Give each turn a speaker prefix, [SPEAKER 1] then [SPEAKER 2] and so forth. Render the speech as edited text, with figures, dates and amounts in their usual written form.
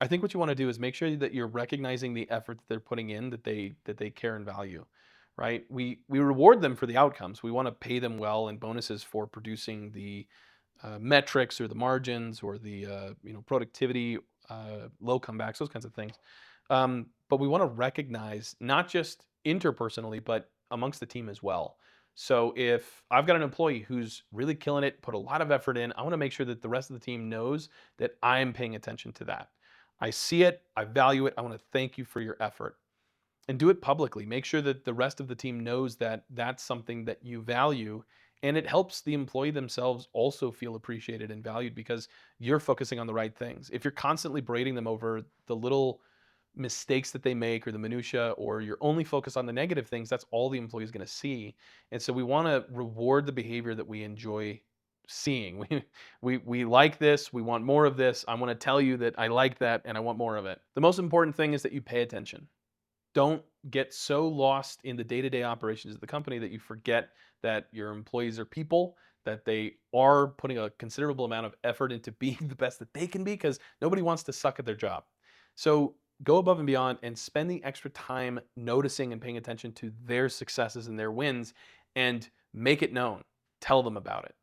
[SPEAKER 1] I think what you want to do is make sure that you're recognizing the effort that they're putting in, that they care and value, right? We reward them for the outcomes. We want to pay them well and bonuses for producing the metrics or the margins or the productivity, low comebacks, those kinds of things. But we want to recognize not just interpersonally, but amongst the team as well. So if I've got an employee who's really killing it, put a lot of effort in, I want to make sure that the rest of the team knows that I'm paying attention to that. I see it, I value it, I want to thank you for your effort. And do it publicly. Make sure that the rest of the team knows that that's something that you value. And it helps the employee themselves also feel appreciated and valued because you're focusing on the right things. If you're constantly berating them over the little mistakes that they make or the minutia, or you're only focused on the negative things, that's all the employee is going to see. And so we want to reward the behavior that we enjoy seeing. We like this, we want more of this. I want to tell you that I like that and I want more of it. The most important thing is that you pay attention. Don't get so lost in the day-to-day operations of the company that you forget that your employees are people, that they are putting a considerable amount of effort into being the best that they can be, because nobody wants to suck at their job. So go above and beyond and spend the extra time noticing and paying attention to their successes and their wins, and make it known. Tell them about it.